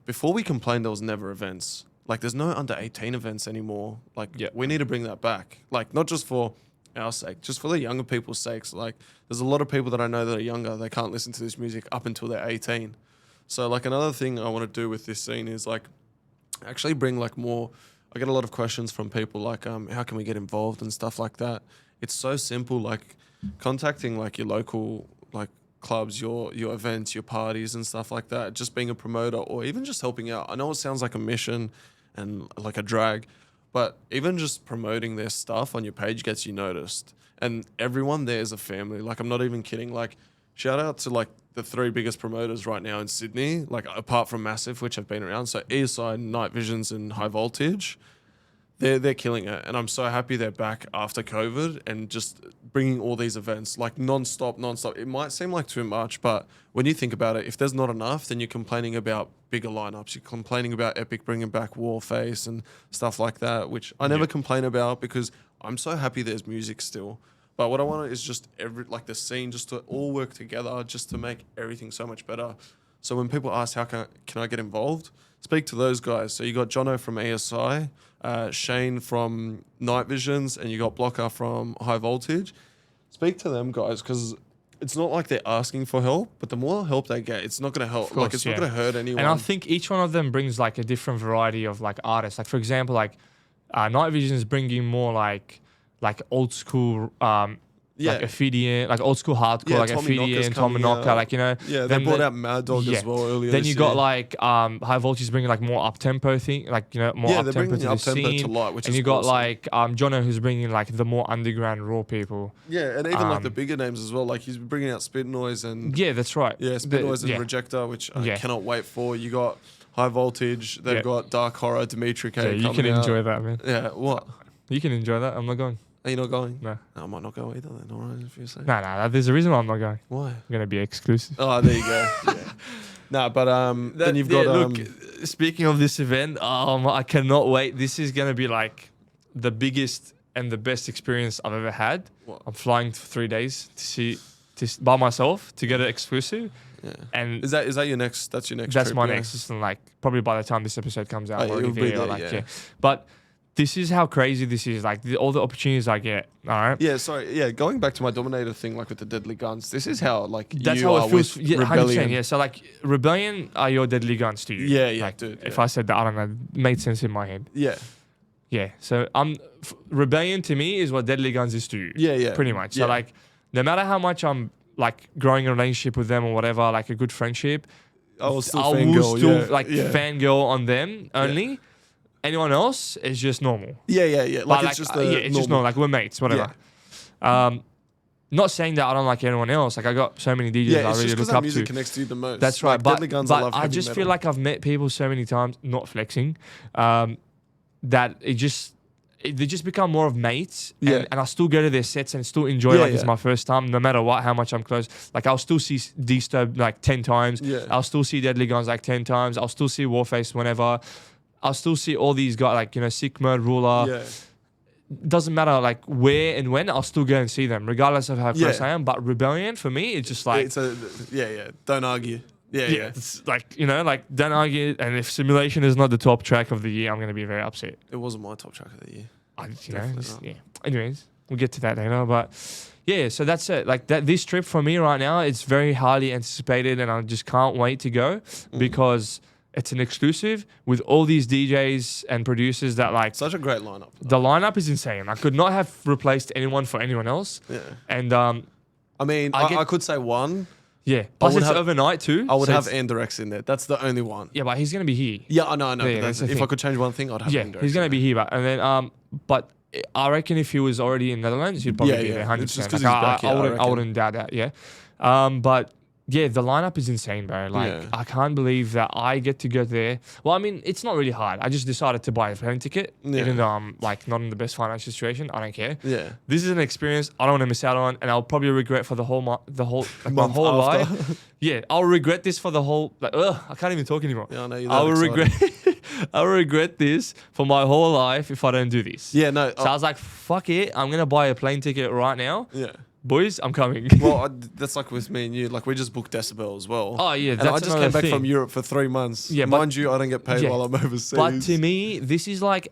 before we complained there was never events. Like there's no under 18 events anymore. Like we need to bring that back. Like not just for our sake, just for the younger people's sakes. Like, there's a lot of people that I know that are younger. They can't listen to this music up until they're 18. So, like, another thing I want to do with this scene is, like, actually bring, like, more... I get a lot of questions from people, like, how can we get involved and stuff like that. It's so simple, like, contacting, like, your local, like, clubs, your events, your parties and stuff like that. Just being a promoter or even just helping out. I know it sounds like a mission and, like, a drag, but even just promoting their stuff on your page gets you noticed. And everyone there is a family. Like, I'm not even kidding. Like, shout out to, like, the 3 biggest promoters right now in Sydney, like, apart from Massive, which have been around. So ESI, Night Visions and High Voltage, they're killing it. And I'm so happy they're back after COVID and just bringing all these events, like, non-stop. It might seem like too much, but when you think about it, if there's not enough, then you're complaining about bigger lineups. You're complaining about Epic bringing back Warface and stuff like that, which I never complain about because I'm so happy there's music still. But what I want is just the scene just to all work together just to make everything so much better. So when people ask how can I get involved, speak to those guys. So you got Jono from ESI, Shane from Night Visions, and you got Blocker from High Voltage. Speak to them guys because it's not like they're asking for help, but the more help they get, it's not going to help. Course, it's not going to hurt anyone. And I think each one of them brings like a different variety of like artists. Like for example, like Night Vision is bringing more like old school like Ophidian, like old school hardcore, like Ophidian, Tomonoka, like, you know. Yeah, they brought out Mad Dog as well earlier. Then you got like High Voltage bringing like more up tempo thing, like, you know, more up tempo to the scene. To light, which and is you got awesome. like Jono, who's bringing like the more underground raw people. Yeah, and even like the bigger names as well. Like he's bringing out Spit Noise and that's right. Yeah, Spit Noise and Rejector, which I cannot wait for. You got High Voltage. They've got Dark Horror, Dimitri K. Yeah, you can enjoy that, man. Yeah, what? You can enjoy that. I'm not going. Are you not going? No. I might not go either then, alright, if you say. No, there's a reason why I'm not going. Why? I'm going to be exclusive. Oh, there you go. Yeah. No, but then you've got... look, speaking of this event, I cannot wait. This is going to be like the biggest and the best experience I've ever had. What? I'm flying for 3 days by myself to get it exclusive. Yeah. And is that your next? That's your next. That's trip, my next. It's like probably by the time this episode comes out, it'll be there, like But this is how crazy this is. Like all the opportunities I get. All right. Yeah. Sorry. Yeah. Going back to my Dominator thing, like with the Deadly Guns. This is how that's you how are it feels. with Yeah, Rebellion. 100%. Yeah. So like Rebellion are your Deadly Guns to you. Yeah. Like, dude. If I said that, I don't know, it made sense in my head. Yeah. Yeah. So Rebellion to me is what Deadly Guns is to you. Yeah. Pretty much. Yeah. So like, no matter how much I'm like growing a relationship with them or whatever, like a good friendship, I will still fangirl on them only. Yeah. Anyone else is just normal. Yeah. Like it's just normal. Like we're mates, whatever. Not saying that I don't like anyone else. Like I got so many DJs I really look up music to. connects to you the most. That's right. Like, Deadly Guns, but I just feel like I've met people so many times, not flexing, that they just become more of mates. And I still go to their sets and still enjoy it's my first time, no matter what, how much I'm close. Like I'll still see Disturb like 10 times. Yeah. I'll still see Deadly Guns like 10 times. I'll still see Warface whenever. I'll still see all these guys like, you know, Sick Mode, Ruler. Yeah. Doesn't matter like where and when, I'll still go and see them, regardless of how close I am. But Rebellion for me, it's just like Don't argue. Yeah. It's like, you know, like don't argue. And if Simulation is not the top track of the year, I'm gonna be very upset. It wasn't my top track of the year. Anyways, we'll get to that later. But yeah, so that's it. Like that, this trip for me right now, it's very highly anticipated, and I just can't wait to go because it's an exclusive with all these DJs and producers that like... Such a great lineup. The lineup is insane. I could not have replaced anyone for anyone else. Yeah. And I mean, I could say one. Yeah. Plus it's overnight too. I would have Andorex in there. That's the only one. Yeah, but he's going to be here. Yeah, I know. Yeah, if I could change one thing, I'd have Andorex. Yeah, he's going to be here. But I reckon if he was already in Netherlands, he'd probably be there 100%. It's just 'cause he's back here, I wouldn't doubt that, yeah. But... yeah, the lineup is insane, bro. Like, I can't believe that I get to go there. Well, I mean, it's not really hard. I just decided to buy a plane ticket, even though I'm like not in the best financial situation. I don't care. Yeah, this is an experience I don't want to miss out on, and I'll probably regret for my whole life. Yeah, I'll regret this for the whole. I can't even talk anymore. Yeah, I know you're I will regret. I will regret this for my whole life if I don't do this. Yeah, no. So I was like, fuck it. I'm gonna buy a plane ticket right now. Yeah. Boys, I'm coming. Well, that's like with me and you. Like, we just booked Decibel as well. Oh, yeah. And I just came back from Europe for 3 months. Yeah, mind you, I don't get paid while I'm overseas. But to me, this is like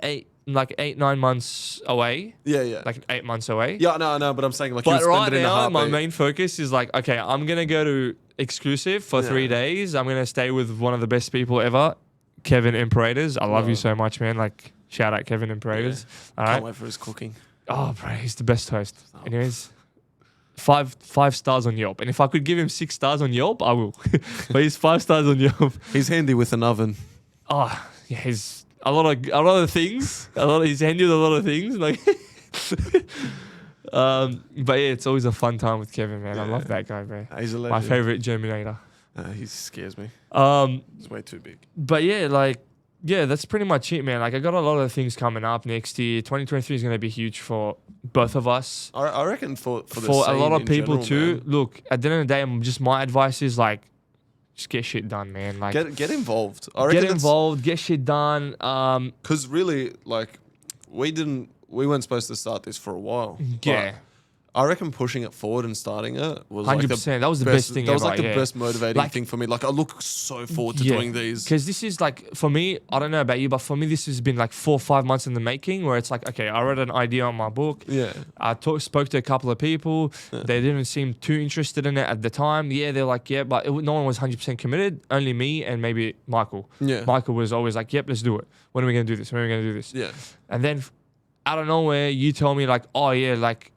like 8-9 months away. Yeah. Like 8 months away. Yeah, no, but I'm saying like But you right spend it in a now, my heartbeat. main focus is like, okay, I'm gonna go to exclusive for 3 days. I'm gonna stay with one of the best people ever, Kevin Imperators. I love you so much, man. Like, shout out Kevin Imperators. All right. Can't wait for his cooking. Oh, bro, he's the best host. Anyways, five stars on Yelp, and if I could give him 6 stars on Yelp, I will. But he's 5 stars on Yelp. He's handy with an oven. Oh, yeah, he's a lot of things. He's handy with a lot of things. Like, but yeah, it's always a fun time with Kevin, man. I love that guy, man. He's a legend. My favorite Germinator. He scares me. He's way too big. But yeah, like, yeah, that's pretty much it, man. Like, I got a lot of things coming up next year. 2023 is going to be huge for both of us. I reckon for a lot of people general, too. man. Look, at the end of the day, my advice is like, just get shit done, man. Like, Get involved. I reckon get involved, get shit done. Because really, like, we weren't supposed to start this for a while. Yeah. I reckon pushing it forward and starting it was 100%. That was the best thing That was ever, like the yeah. best motivating Like- thing for me. Like, I look so forward to doing these. Because this is like, for me, I don't know about you, but for me, this has been like 4 or 5 months in the making where it's like, okay, I read an idea on my book. Yeah. I spoke to a couple of people. They didn't seem too interested in it at the time. Yeah, they're like, yeah, but no one was 100% committed. Only me and maybe Michael. Yeah. Michael was always like, yep, let's do it. When are we going to do this? When are we going to do this? Yeah. And then out of nowhere, you tell me like, oh yeah, like,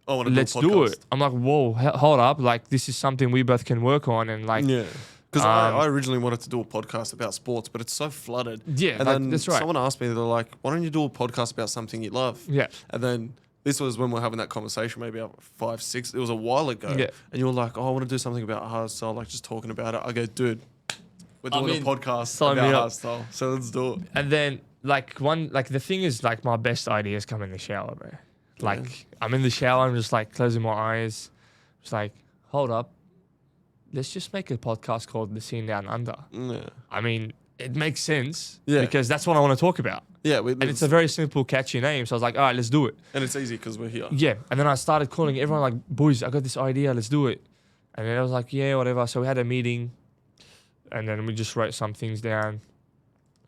I want to let's do it. I'm like, whoa, hold up. Like, this is something we both can work on. And like, Yeah. Because I originally wanted to do a podcast about sports, but it's so flooded. Yeah, and like, then that's right. someone asked me, they're like, why don't you do a podcast about something you love? Yeah. And then this was when we were having that conversation, maybe 5, 6, it was a while ago. Yeah. And you were like, oh, I want to do something about hardstyle, like just talking about it. I go, dude, we're doing a podcast sign me about up. hardstyle. So let's do it. And then like the thing is like my best ideas come in the shower, bro. Like I'm in the shower, I'm just like closing my eyes. Just like, hold up. Let's just make a podcast called The Scene Down Under. Yeah. I mean, it makes sense. Yeah. Because that's what I want to talk about. Yeah. And it's a very simple, catchy name. So I was like, all right, let's do it. And it's easy because we're here. Yeah. And then I started calling everyone like, boys, I got this idea, let's do it. And then I was like, yeah, whatever. So we had a meeting and then we just wrote some things down.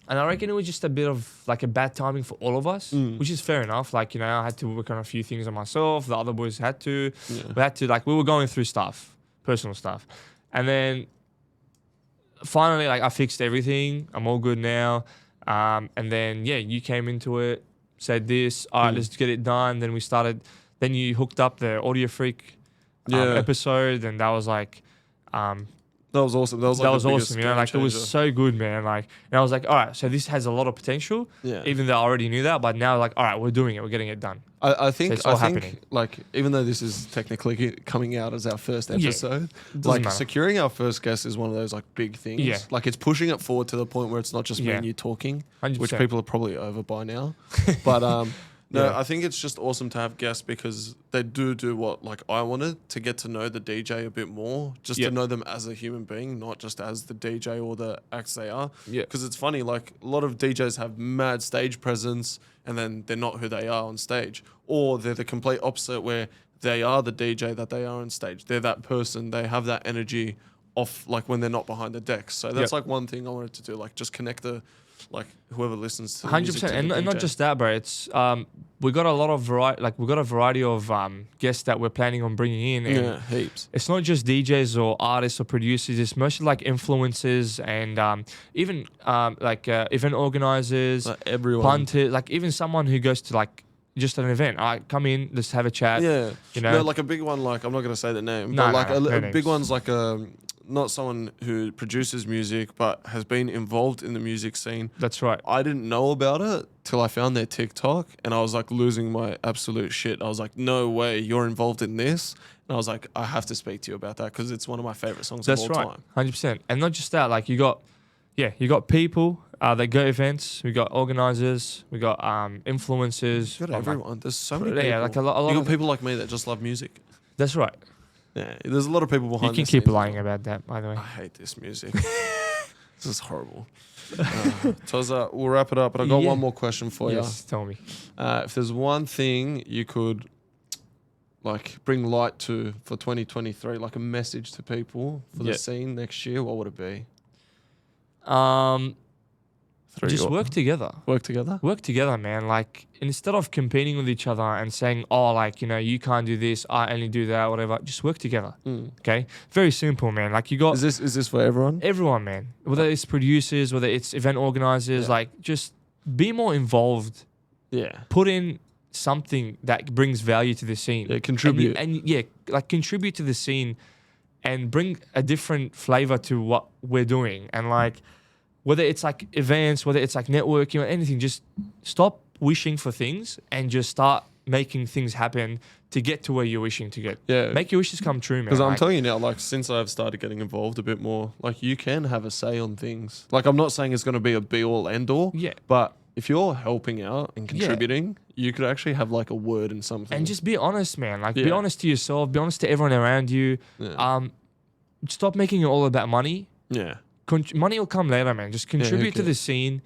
And I reckon it was just a bit of like a bad timing for all of us, which is fair enough. Like, you know, I had to work on a few things on myself. The other boys had to. Yeah. We had to, like, we were going through stuff, personal stuff. And then finally, like, I fixed everything. I'm all good now. And then, yeah, you came into it, said this. All right, let's get it done. Then we started. Then you hooked up the Audio Freak episode. And that was like... that was awesome. That was awesome, you know, like it was so good, man. Like, and I was like, all right, so this has a lot of potential. Yeah. Even though I already knew that, but now like, all right, we're doing it, we're getting it done. I think it's all happening. like even though this is technically coming out as our first episode, like matter. securing our first guest is one of those like big things. Yeah. Like it's pushing it forward to the point where it's not just me and you talking, 100%. which people are probably over by now. But no, Yeah. I think it's just awesome to have guests because they do what like I wanted to get to know the DJ a bit more, just to know them as a human being, not just as the DJ or the acts they are. Yeah. Because it's funny, like a lot of DJs have mad stage presence and then they're not who they are on stage, or they're the complete opposite where they are the DJ that they are on stage. They're that person. They have that energy off like when they're not behind the decks. So that's like one thing I wanted to do, like just connect the like whoever listens to the 100%, music to the and not DJ. just that, bro. It's we got a lot of variety. Like we got a variety of guests that we're planning on bringing in. And Yeah, heaps. it's not just DJs or artists or producers. It's mostly like influencers and even like event organizers, Like everyone. punters, like even someone who goes to like just an event. I come in, let's have a chat. Yeah, you know, no, like a big one. Like I'm not gonna say the name, No, but like no, no a names. big one's like not someone who produces music, but has been involved in the music scene. that's right. I didn't know about it till I found their TikTok, and I was like losing my absolute shit. I was like, no way, you're involved in this. And I was like, I have to speak to you about that because it's one of my favorite songs That's of all right, time. 100%. And not just that, like you got people that go events. We got organizers. We got influencers. You got like- everyone. There's so many people. Yeah, like a lot You of got people like me that just love music. That's right. Yeah, there's a lot of people You behind. can the keep scenes. lying about that, by the way. I hate this music. This is horrible. Toza, we'll wrap it up, but I got one more question for Yes, tell me. you. If there's one thing you could like bring light to for 2023, like a message to people for the scene next year, what would it be? Just work together. Work together. Work together, man. Like, instead of competing with each other and saying, oh, like, you know, you can't do this, I only do that, whatever. Just work together. Okay? Very simple, man. Like, you got... Is this for everyone? Everyone, man. Whether it's producers, whether it's event organizers, like, just be more involved. Yeah. Put in something that brings value to the scene. Yeah, contribute. And like, contribute to the scene and bring a different flavor to what we're doing. And, like... Whether it's like events, whether it's like networking or anything, just stop wishing for things and just start making things happen to get to where you're wishing to get. Yeah. Make your wishes come true, man. Because I'm telling you now, like, since I've started getting involved a bit more, like, you can have a say on things. Like, I'm not saying it's going to be a be-all, end-all. Yeah. But if you're helping out and contributing, you could actually have, like, a word in something. And just be honest, man. Like, be honest to yourself. Be honest to everyone around you. Yeah. Stop making it all about money. Yeah. Money will come later, man. Just contribute to the scene.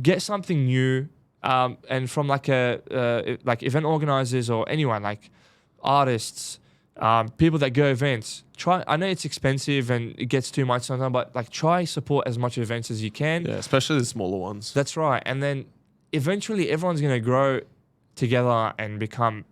Get something new. And from like like event organizers or anyone, like artists, people that go events. I know it's expensive and it gets too much sometimes, but like try support as much events as you can. Yeah, especially the smaller ones. That's right. And then eventually everyone's gonna grow together and become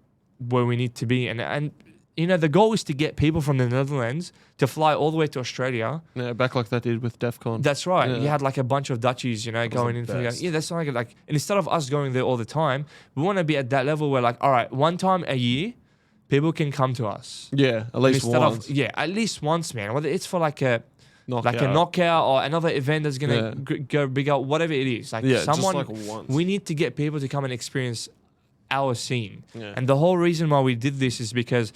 where we need to be. And you know, the goal is to get people from the Netherlands to fly all the way to Australia. Yeah, back like that did with Defqon. That's right. Yeah. You had like a bunch of Dutchies, you know, going in. Yeah, that's like and instead of us going there all the time, we want to be at that level where like, all right, one time a year, people can come to us. Yeah, at least once. At least once, man. Whether it's for like a knockout. knockout or another event that's gonna go bigger, whatever it is. Like someone, just like once. We need to get people to come and experience our scene. Yeah. And the whole reason why we did this is because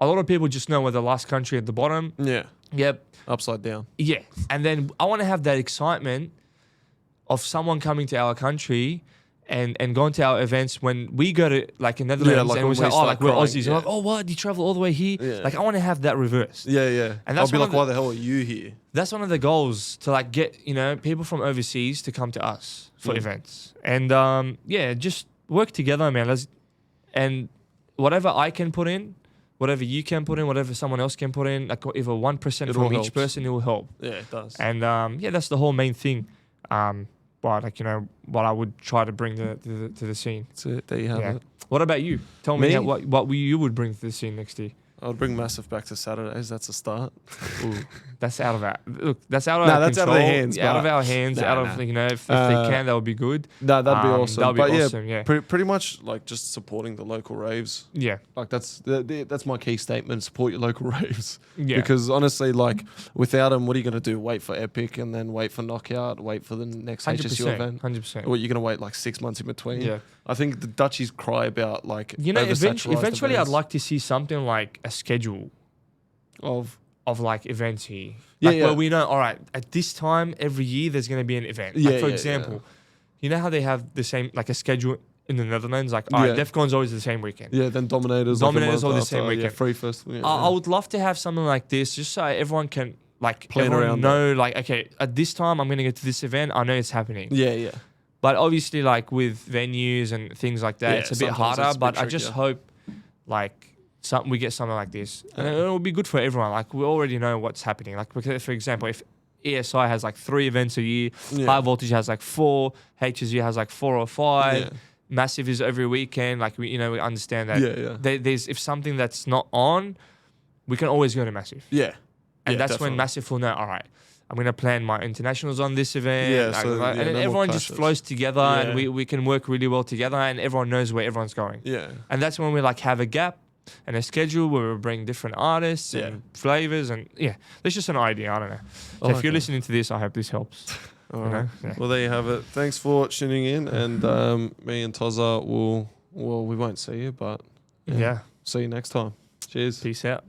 a lot of people just know we're the last country at the bottom. Yeah. Yep. Upside down. Yeah. And then I want to have that excitement of someone coming to our country and going to our events when we go to like in Netherlands like and we say, oh, like we're crying, Aussies. We're like, oh, what? You travel all the way here? Yeah. Like I want to have that reversed. Yeah, yeah. And I'll that's be like, why the hell are you here? That's one of the goals, to like get, you know, people from overseas to come to us for events. And just work together, man. And whatever I can put in, whatever you can put in, whatever someone else can put in, like if 1% from each person, it will help. Yeah, it does. And that's the whole main thing. But like, you know, what I would try to bring to the scene. That's it. There you have it. What about you? Tell me what you would bring to the scene next year. I'd bring Massive back to Saturdays. That's a start. Ooh, that's out of our that's out of our that's control. out of their hands. Out of our hands. You know, if they can, that would be good. No, that'd be awesome. That'd be awesome. Yeah. Pretty much like just supporting the local raves. Yeah. Like that's my key statement. Support your local raves. Yeah. Because honestly, like without them, what are you gonna do? Wait for Epic and then wait for Knockout. Wait for the next HSU event. 100%. Or you're gonna wait like 6 months in between. Yeah. I think the Dutchies cry about like, you know, eventually events. I'd like to see something like a schedule of like events here. Like where we know, all right, at this time every year there's going to be an event. Like for example, you know how they have the same, like a schedule in the Netherlands? Like, all right, Defqon's always the same weekend. Yeah, then Dominators all the same weekend. Yeah, Free Festival. Yeah, I would love to have something like this just so everyone can, like, plan around know, like, okay, at this time I'm going to go to this event. I know it's happening. Yeah, yeah. But obviously, like, with venues and things like that, it's a bit harder. But I just hope, like, we get something like this, and it will be good for everyone. Like, we already know what's happening. Like, for example, if ESI has like 3 events a year, High Voltage has like 4, HSU has like 4 or 5, Massive is every weekend. Like, we understand that. There's if something that's not on, we can always go to Massive. Yeah, and that's definitely when Massive will know. All right, I'm gonna plan my internationals on this event. Yeah, and then everyone just flows together, and we can work really well together, and everyone knows where everyone's going. Yeah, and that's when we like have a gap and a schedule where we bring different artists and flavors, and that's just an idea. I don't know. So if you're listening to this, I hope this helps. Well, there you have it. Thanks for tuning in, and me and TOZA we won't see you, but see you next time. Cheers. Peace out.